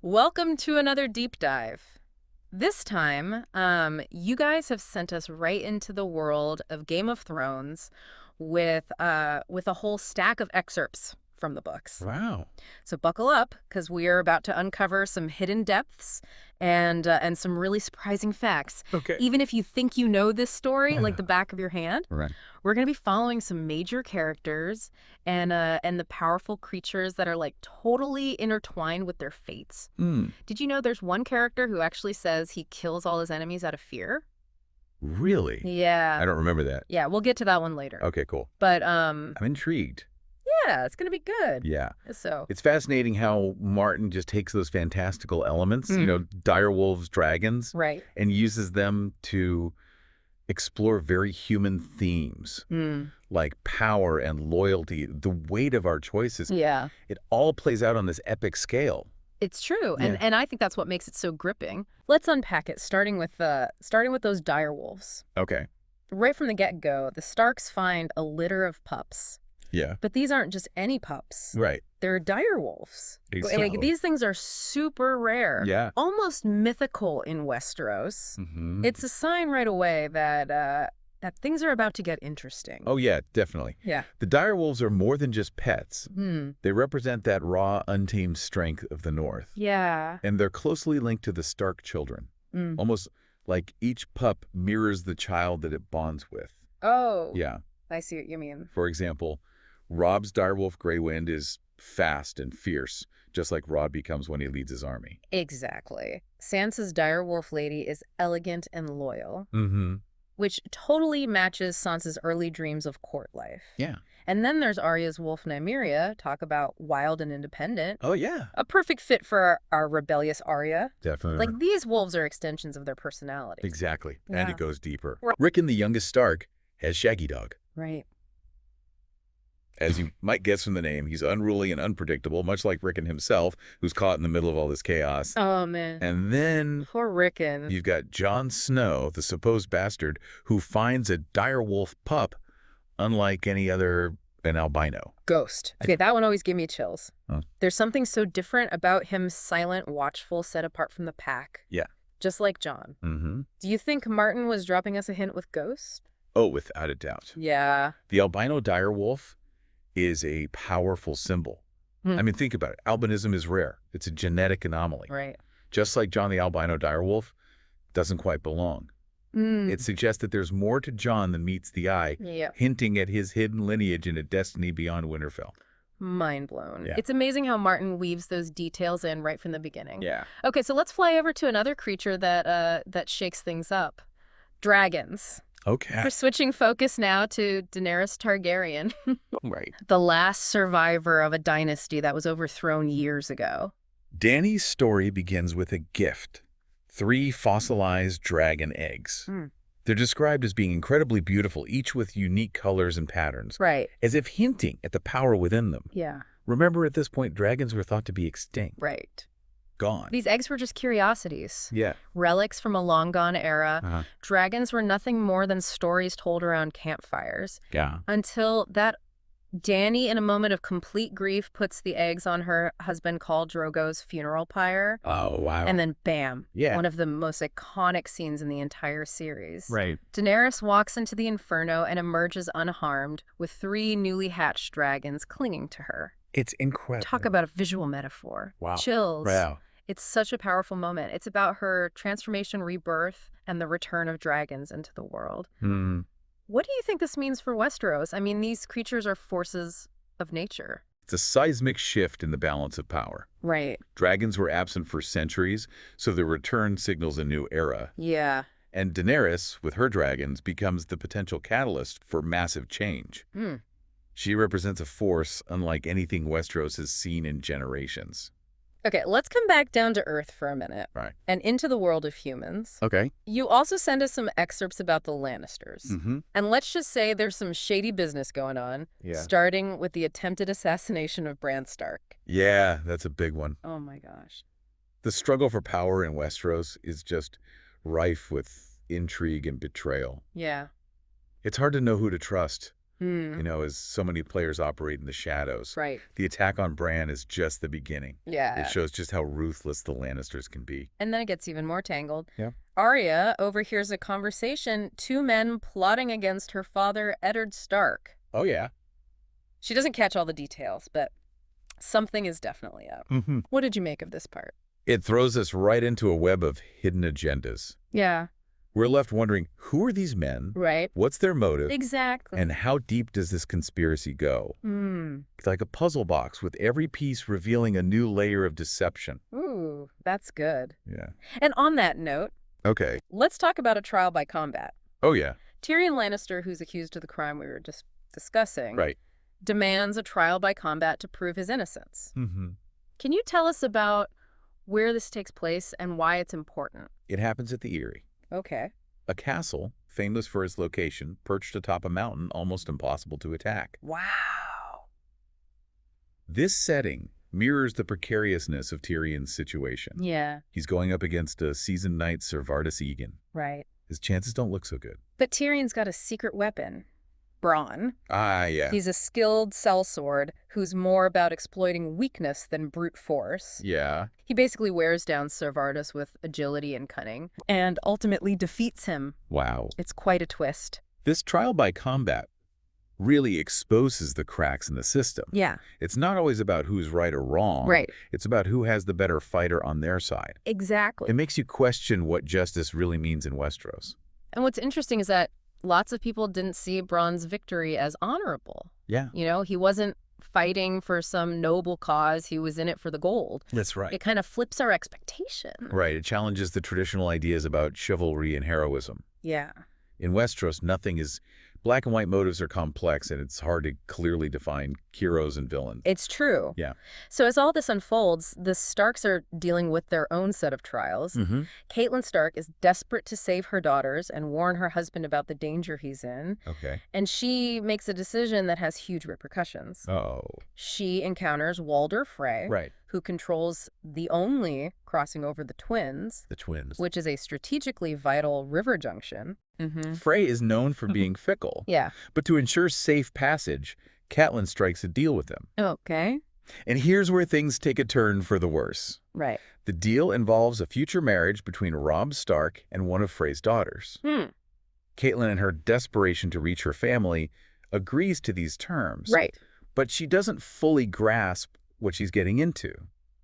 Welcome to another deep dive. This time, you guys have sent us right into the world of Game of Thrones with a whole stack of excerpts from the books. Wow. So buckle up, because we are about to uncover some hidden depths and some really surprising facts. Okay. Even if you think you know this story like the back of your hand, Right. we're going to be following some major characters and the powerful creatures that are like totally intertwined with their fates. Hmm. Did you know there's one character who actually says he kills all his enemies out of fear? Really? Yeah. I don't remember that. Yeah, we'll get to that one later. Okay, cool. But I'm intrigued. yeah, it's going to be good. Yeah. So, It's fascinating how Martin just takes those fantastical elements, direwolves, dragons, right. and uses them to explore very human themes Mm. like power and loyalty, the weight of our choices. Yeah. It all plays out on this epic scale. It's true, Yeah. and I think that's what makes it so gripping. Let's unpack it, starting with those direwolves. Okay. Right from the get-go, the Starks find a litter of pups. Yeah. But these aren't just any pups. Right. They're direwolves. Exactly. Like, these things are super rare. Yeah. Almost mythical in Westeros. Mm-hmm. It's a sign right away that things are about to get interesting. Oh, yeah, definitely. Yeah. The direwolves are more than just pets. Hmm. They represent that raw, untamed strength of the North. Yeah. And they're closely linked to the Stark children, Mm. almost like each pup mirrors the child that it bonds with. Oh. Yeah. I see what you mean. For example, Robb's direwolf Greywind is fast and fierce, just like Robb becomes when he leads his army. Exactly. Sansa's direwolf lady is elegant and loyal, Mm-hmm. which totally matches Sansa's early dreams of court life. Yeah. And then there's Arya's wolf Nymeria, talk about wild and independent. Oh, yeah. A perfect fit for our rebellious Arya. Definitely. Like, these wolves are extensions of their personality. Exactly. Yeah. And it goes deeper. Right. Rickon, the youngest Stark, has Shaggy Dog. Right. As you might guess from the name, he's unruly and unpredictable, much like Rickon himself, who's caught in the middle of all this chaos. Oh, man. And then Poor Rickon. you've got Jon Snow, the supposed bastard, who finds a direwolf pup, unlike any other, an albino. Ghost. Okay, that one always gave me chills. Huh. There's something so different about him, silent, watchful, set apart from the pack. Yeah. Just like Jon. Mm-hmm. Do you think Martin was dropping us a hint with Ghost? Oh, without a doubt. Yeah. The albino direwolf is a powerful symbol. Hmm. I mean, think about it. Albinism is rare. It's a genetic anomaly. Right. Just like Jon the albino direwolf doesn't quite belong. Mm. It suggests that there's more to Jon than meets the eye, Yeah. hinting at his hidden lineage and a destiny beyond Winterfell. Mind blown. Yeah. It's amazing how Martin weaves those details in right from the beginning. Yeah. Okay, so let's fly over to another creature that shakes things up. Dragons. Okay. We're switching focus now to Daenerys Targaryen, Right. the last survivor of a dynasty that was overthrown years ago. Dany's story begins with a gift. 3 fossilized dragon eggs. Hmm. They're described as being incredibly beautiful, each with unique colors and patterns, Right. as if hinting at the power within them. Yeah. Remember, at this point, dragons were thought to be extinct. Right. Gone. These eggs were just curiosities. Yeah. Relics from a long-gone era. Uh-huh. Dragons were nothing more than stories told around campfires. Yeah. Until that Dany, in a moment of complete grief, puts the eggs on her husband Khal Drogo's funeral pyre. Oh, wow. And then bam. Yeah. One of the most iconic scenes in the entire series. Right. Daenerys walks into the Inferno and emerges unharmed with 3 newly hatched dragons clinging to her. It's incredible. Talk about a visual metaphor. Wow. Chills. Wow. It's such a powerful moment. It's about her transformation, rebirth, and the return of dragons into the world. Hmm. What do you think this means for Westeros? I mean, these creatures are forces of nature. It's a seismic shift in the balance of power. Right. Dragons were absent for centuries, so their return signals a new era. Yeah. And Daenerys, with her dragons, becomes the potential catalyst for massive change. Hmm. She represents a force unlike anything Westeros has seen in generations. Okay, let's come back down to Earth for a minute. Right. And into the world of humans. Okay. You also send us some excerpts about the Lannisters. Mm-hmm. And let's just say there's some shady business going on, Yeah. starting with the attempted assassination of Bran Stark. Yeah, that's a big one. Oh my gosh. The struggle for power in Westeros is just rife with intrigue and betrayal. Yeah. It's hard to know who to trust. You know, as so many players operate in the shadows. Right. The attack on Bran is just the beginning. Yeah. It shows just how ruthless the Lannisters can be. And then it gets even more tangled. Yeah. Arya overhears a conversation, two men plotting against her father, Eddard Stark. Oh, yeah. She doesn't catch all the details, but something is definitely up. What did you make of this part? It throws us right into a web of hidden agendas. Yeah. We're left wondering, who are these men? Right. What's their motive? Exactly. And how deep does this conspiracy go? It's like a puzzle box with every piece revealing a new layer of deception. Ooh, that's good. Yeah. And on that note, Okay. let's talk about a trial by combat. Oh, yeah. Tyrion Lannister, who's accused of the crime we were just discussing, Right. demands a trial by combat to prove his innocence. Can you tell us about where this takes place and why it's important? It happens at the Eyrie. Okay. A castle, famous for its location, perched atop a mountain almost impossible to attack. Wow. This setting mirrors the precariousness of Tyrion's situation. Yeah. He's going up against a seasoned knight, Sir Vardis Egan. Right. His chances don't look so good. But Tyrion's got a secret weapon, brawn. Ah, yeah. He's a skilled sellsword who's more about exploiting weakness than brute force. Yeah. He basically wears down Sir Vardis with agility and cunning, and ultimately defeats him. Wow. It's quite a twist. This trial by combat really exposes the cracks in the system. Yeah. It's not always about who's right or wrong. Right. It's about who has the better fighter on their side. Exactly. It makes you question what justice really means in Westeros. And what's interesting is that lots of people didn't see Bronn's victory as honorable. Yeah. You know, he wasn't fighting for some noble cause. He was in it for the gold. That's right. It kind of flips our expectation. Right. It challenges the traditional ideas about chivalry and heroism. Yeah. In Westeros, nothing is... Black and white motives are complex, and it's hard to clearly define heroes and villains. It's true. Yeah. So as all this unfolds, the Starks are dealing with their own set of trials. Catelyn Stark is desperate to save her daughters and warn her husband about the danger he's in. Okay. And she makes a decision that has huge repercussions. Oh. She encounters Walder Frey, Right. who controls the only crossing over the Twins, The twins. which is a strategically vital river junction. Frey is known for being fickle. Yeah. But to ensure safe passage, Catelyn strikes a deal with him. Okay. And here's where things take a turn for the worse. Right. The deal involves a future marriage between Robb Stark and one of Frey's daughters. Catelyn, in her desperation to reach her family, agrees to these terms. Right. But she doesn't fully grasp what she's getting into.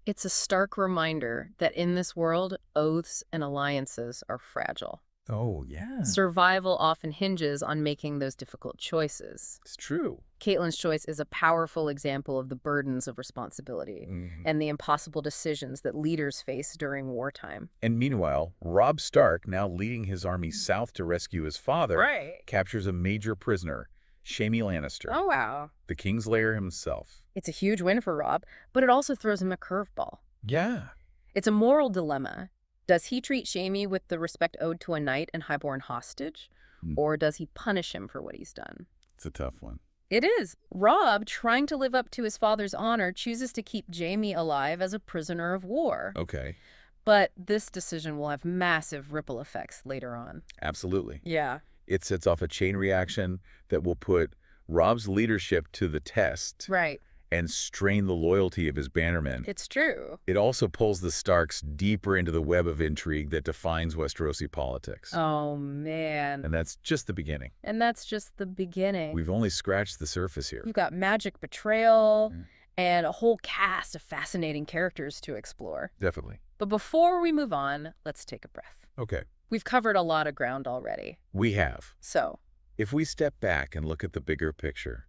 It's a stark reminder that in this world, oaths and alliances are fragile. Oh, yeah. Survival often hinges on making those difficult choices. It's true. Catelyn's choice is a powerful example of the burdens of responsibility and the impossible decisions that leaders face during wartime. And meanwhile, Robb Stark, now leading his army south to rescue his father, captures a major prisoner, Jaime Lannister, Oh, wow. the Kingslayer himself. It's a huge win for Robb, but it also throws him a curveball. Yeah. It's a moral dilemma. Does he treat Jaime with the respect owed to a knight and highborn hostage? Or does he punish him for what he's done? It's a tough one. It is. Robb, trying to live up to his father's honor, chooses to keep Jaime alive as a prisoner of war. Okay. But this decision will have massive ripple effects later on. Absolutely. Yeah. It sets off a chain reaction that will put Robb's leadership to the test Right. and strain the loyalty of his bannermen. It's true. It also pulls the Starks deeper into the web of intrigue that defines Westerosi politics. Oh, man. And that's just the beginning. And that's just the beginning. We've only scratched the surface here. You've got magic betrayal and a whole cast of fascinating characters to explore. Definitely. But before we move on, let's take a breath. Okay. We've covered a lot of ground already. We have. So, If we step back and look at the bigger picture,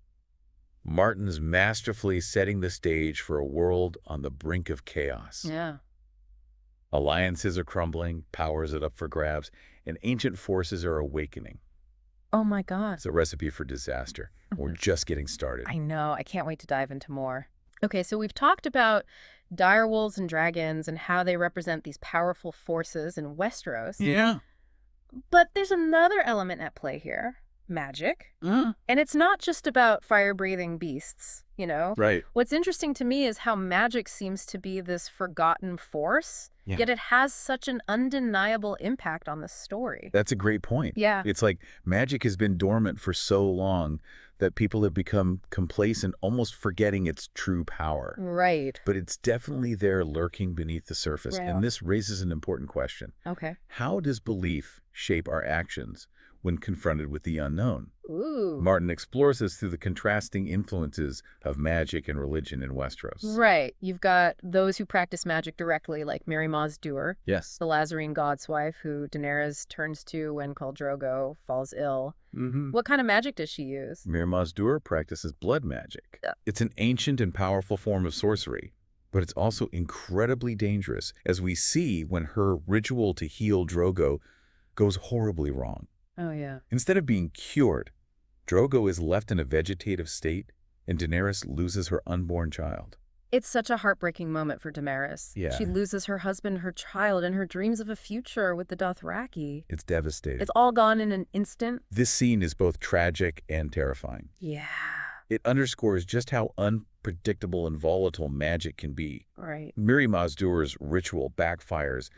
Martin's masterfully setting the stage for a world on the brink of chaos. yeah. Alliances are crumbling, powers are up for grabs, and ancient forces are awakening. Oh, my God. It's a recipe for disaster. We're just getting started. I know. I can't wait to dive into more. Okay, so we've talked about direwolves and dragons and how they represent these powerful forces in Westeros. Yeah. But there's another element at play here. Magic. And it's not just about fire-breathing beasts, you know? Right. What's interesting to me is how magic seems to be this forgotten force, Yeah. yet it has such an undeniable impact on the story. That's a great point. Yeah. It's like magic has been dormant for so long that people have become complacent, almost forgetting its true power. Right. But it's definitely there lurking beneath the surface, Right. and this raises an important question. Okay. How does belief shape our actions when confronted with the unknown? Ooh. Martin explores this through the contrasting influences of magic and religion in Westeros. Right. You've got those who practice magic directly, like Mary Doer, Yes. the Lazarine god's wife who Daenerys turns to when Khal Drogo falls ill. What kind of magic does she use? Mir Mazdur practices blood magic. Yeah. It's an ancient and powerful form of sorcery, but it's also incredibly dangerous, as we see when her ritual to heal Drogo goes horribly wrong. Oh, yeah. Instead of being cured, Drogo is left in a vegetative state, and Daenerys loses her unborn child. It's such a heartbreaking moment for Daenerys. Yeah. She loses her husband, her child, and her dreams of a future with the Dothraki. It's devastating. It's all gone in an instant. This scene is both tragic and terrifying. Yeah. It underscores just how unpredictable and volatile magic can be. Right. Miri Mazdur's ritual backfires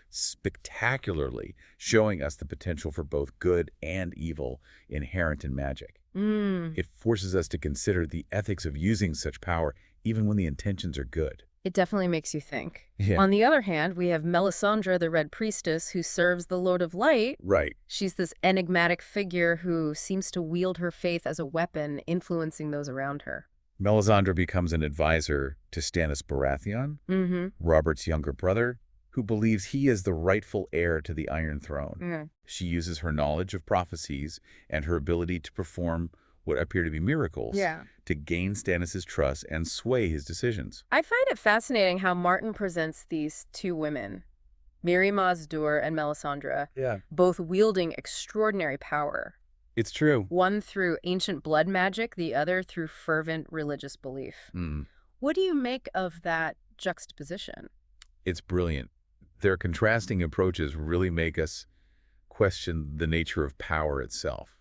spectacularly, showing us the potential for both good and evil inherent in magic. It forces us to consider the ethics of using such power even when the intentions are good. It definitely makes you think. Yeah. On the other hand, we have Melisandre, the Red Priestess, who serves the Lord of Light. Right. She's this enigmatic figure who seems to wield her faith as a weapon, influencing those around her. Melisandre becomes an advisor to Stannis Baratheon, Robert's younger brother, who believes he is the rightful heir to the Iron Throne. She uses her knowledge of prophecies and her ability to perform what appear to be miracles to gain Stannis' trust and sway his decisions. I find it fascinating how Martin presents these two women, Miri Mazdur and Melisandre, both wielding extraordinary power. It's true. One through ancient blood magic, the other through fervent religious belief. What do you make of that juxtaposition? It's brilliant. Their contrasting approaches really make us question the nature of power itself.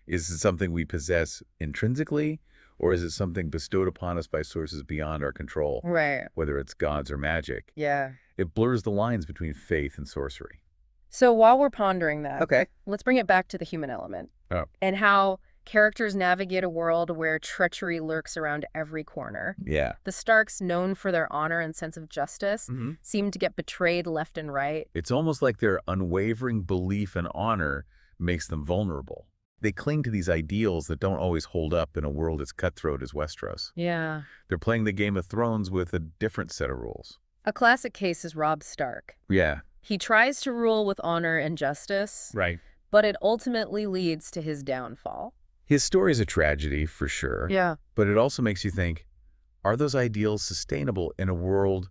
Is it something we possess intrinsically, or is it something bestowed upon us by sources beyond our control? Right. Whether it's gods or magic. Yeah. It blurs the lines between faith and sorcery. So while we're pondering that, Okay. let's bring it back to the human element. Oh. And how characters navigate a world where treachery lurks around every corner. Yeah. The Starks, known for their honor and sense of justice, seem to get betrayed left and right. It's almost like their unwavering belief and honor makes them vulnerable. They cling to these ideals that don't always hold up in a world as cutthroat as Westeros. Yeah. They're playing the Game of Thrones with a different set of rules. A classic case is Robb Stark. Yeah. He tries to rule with honor and justice, Right. but it ultimately leads to his downfall. His story is a tragedy, for sure. Yeah. But it also makes you think, are those ideals sustainable in a world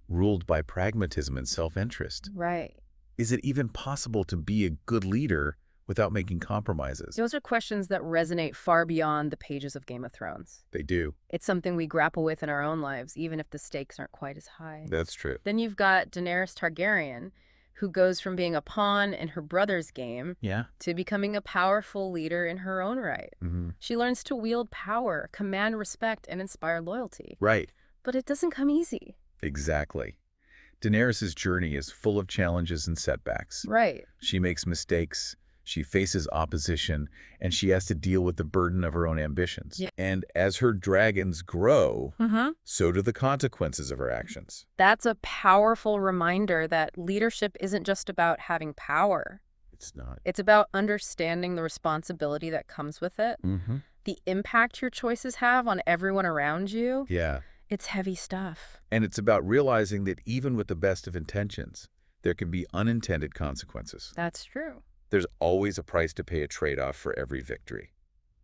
ruled by pragmatism and self-interest? Right. Is it even possible to be a good leader without making compromises? Those are questions that resonate far beyond the pages of Game of Thrones. They do. It's something we grapple with in our own lives, even if the stakes aren't quite as high. That's true. Then you've got Daenerys Targaryen, who goes from being a pawn in her brother's game Yeah. to becoming a powerful leader in her own right. She learns to wield power, command respect, and inspire loyalty. Right. But it doesn't come easy. Exactly. Daenerys' journey is full of challenges and setbacks. Right. She makes mistakes, she faces opposition, and she has to deal with the burden of her own ambitions. Yeah. And as her dragons grow, so do the consequences of her actions. That's a powerful reminder that leadership isn't just about having power. It's not. It's about understanding the responsibility that comes with it, the impact your choices have on everyone around you. Yeah. It's heavy stuff. And it's about realizing that even with the best of intentions, there can be unintended consequences. That's true. There's always a price to pay, a trade-off for every victory.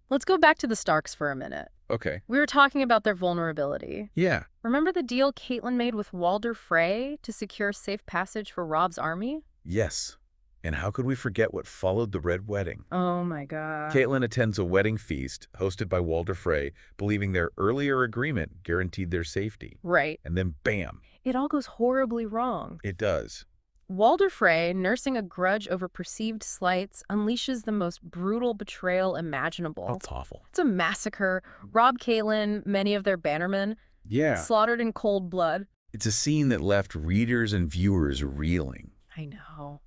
Let's go back to the Starks for a minute. Okay. We were talking about their vulnerability. Yeah. Remember the deal Catelyn made with Walder Frey to secure safe passage for Robb's army? Yes. And how could we forget what followed the Red Wedding? Oh my God. Catelyn attends a wedding feast hosted by Walder Frey, believing their earlier agreement guaranteed their safety. Right. And then bam. It all goes horribly wrong. It does. Walder Frey, nursing a grudge over perceived slights, unleashes the most brutal betrayal imaginable. That's awful. It's a massacre. Robb Catelyn, many of their bannermen, slaughtered in cold blood. It's a scene that left readers and viewers reeling. I know.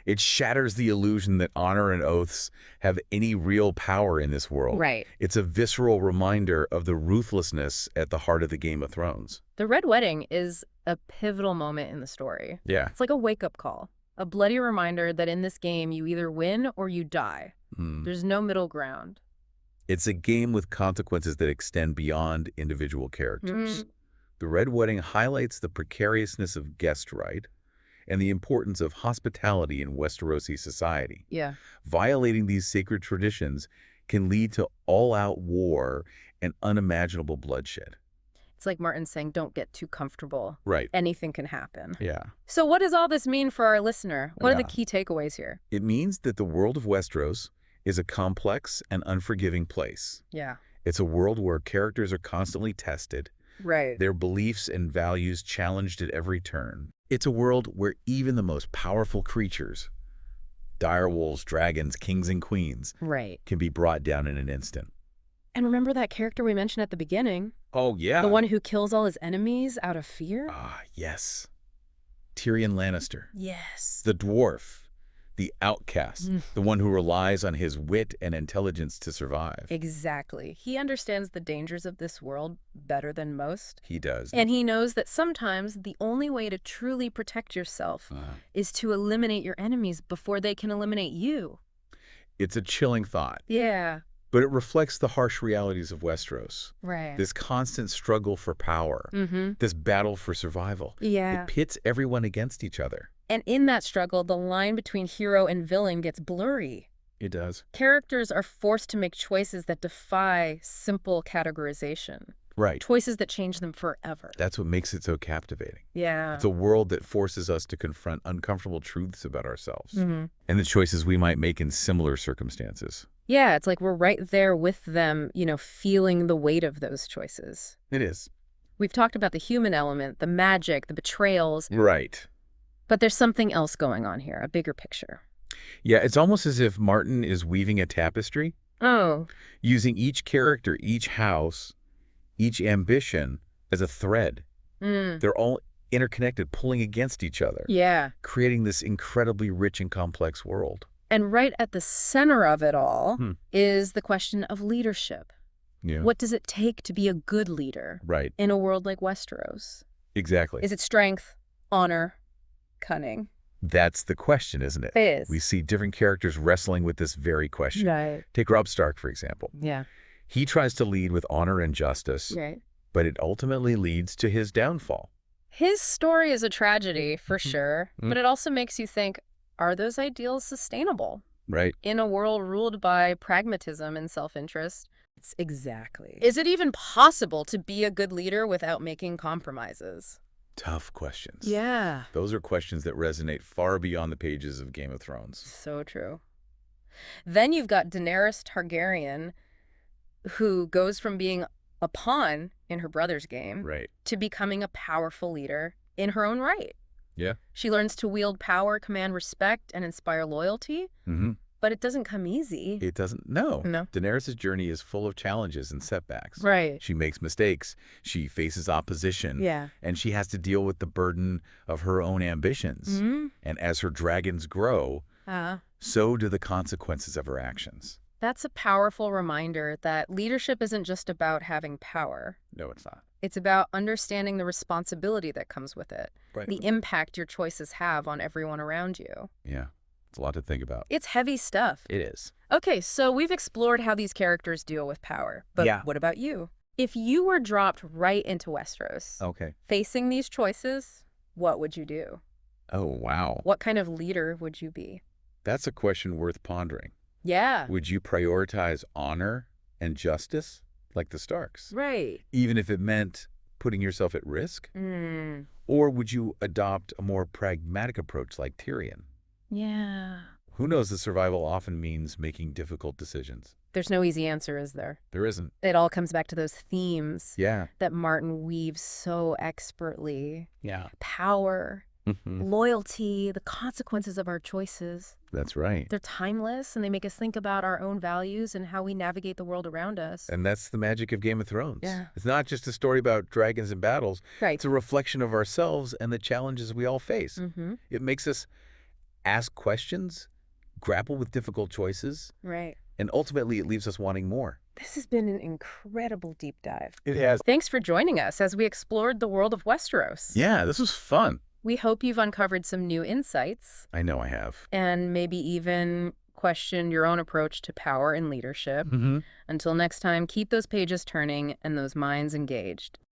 It shatters the illusion that honor and oaths have any real power in this world. Right. It's a visceral reminder of the ruthlessness at the heart of the Game of Thrones. The Red Wedding is a pivotal moment in the story. Yeah. It's like a wake-up call, a bloody reminder that in this game you either win or you die. There's no middle ground. It's a game with consequences that extend beyond individual characters. The Red Wedding highlights the precariousness of guest right and the importance of hospitality in Westerosi society. Yeah. Violating these sacred traditions can lead to all-out war and unimaginable bloodshed. It's like Martin saying, don't get too comfortable. Right. Anything can happen. Yeah. So what does all this mean for our listener? What are the Yeah. key takeaways here? It means that the world of Westeros is a complex and unforgiving place. Yeah. It's a world where characters are constantly tested, Right. their beliefs and values challenged at every turn. It's a world where even the most powerful creatures, direwolves, dragons, kings, and queens, Right. can be brought down in an instant. And remember that character we mentioned at the beginning? Oh, yeah. The one who kills all his enemies out of fear? Ah, yes. Tyrion Lannister. Yes. The dwarf. The outcast. The one who relies on his wit and intelligence to survive. Exactly. He understands the dangers of this world better than most. He does. And he knows that sometimes the only way to truly protect yourself is to eliminate your enemies before they can eliminate you. It's a chilling thought, Yeah. but it reflects the harsh realities of Westeros. Right. This constant struggle for power, this battle for survival. Yeah. It pits everyone against each other. And in that struggle, the line between hero and villain gets blurry. It does. Characters are forced to make choices that defy simple categorization. Right. Choices that change them forever. That's what makes it so captivating. Yeah. It's a world that forces us to confront uncomfortable truths about ourselves and the choices we might make in similar circumstances. Yeah, it's like we're right there with them, feeling the weight of those choices. It is. We've talked about the human element, the magic, the betrayals, Right. but there's something else going on here, a bigger picture. Yeah, it's almost as if Martin is weaving a tapestry, Oh. using each character, each house, each ambition as a thread. They're all interconnected, pulling against each other, Yeah. creating this incredibly rich and complex world. And right at the center of it all is the question of leadership. Yeah. What does it take to be a good leader Right. in a world like Westeros? Exactly. Is it strength, honor, cunning? That's the question, isn't it? It is. We see different characters wrestling with this very question. Right. Take Robb Stark, for example. Yeah. He tries to lead with honor and justice, Right. but it ultimately leads to his downfall. His story is a tragedy, for sure, but it also makes you think, are those ideals sustainable? Right. In a world ruled by pragmatism and self-interest? Exactly. Is it even possible to be a good leader without making compromises? Tough questions. Yeah. Those are questions that resonate far beyond the pages of Game of Thrones. So true. Then you've got Daenerys Targaryen, who goes from being a pawn in her brother's game Right. to becoming a powerful leader in her own right. Yeah. She learns to wield power, command respect, and inspire loyalty, but it doesn't come easy. It doesn't. No. No. Daenerys' journey is full of challenges and setbacks. Right. She makes mistakes. She faces opposition. Yeah. And she has to deal with the burden of her own ambitions. And as her dragons grow, so do the consequences of her actions. That's a powerful reminder that leadership isn't just about having power. No, it's not. It's about understanding the responsibility that comes with it, Right. the impact your choices have on everyone around you. Yeah. It's a lot to think about. It's heavy stuff. It is. Okay, so we've explored how these characters deal with power, but Yeah. what about you? If you were dropped right into Westeros, Okay. facing these choices, what would you do? Oh, wow. What kind of leader would you be? That's a question worth pondering. Yeah. Would you prioritize honor and justice like the Starks, Right. even if it meant putting yourself at risk? Or would you adopt a more pragmatic approach like Tyrion? Yeah. Who knows, the survival often means making difficult decisions. There's no easy answer, is there? There isn't. It all comes back to those themes Yeah. that Martin weaves so expertly. Yeah. Power, loyalty, the consequences of our choices. That's right. They're timeless, and they make us think about our own values and how we navigate the world around us. And that's the magic of Game of Thrones. Yeah. It's not just a story about dragons and battles. Right. It's a reflection of ourselves and the challenges we all face. It makes us ask questions, grapple with difficult choices, Right. and ultimately it leaves us wanting more. This has been an incredible deep dive. It has. Thanks for joining us as we explored the world of Westeros. Yeah, this was fun. We hope you've uncovered some new insights I know I have. and maybe even questioned your own approach to power and leadership. Until next time, keep those pages turning and those minds engaged.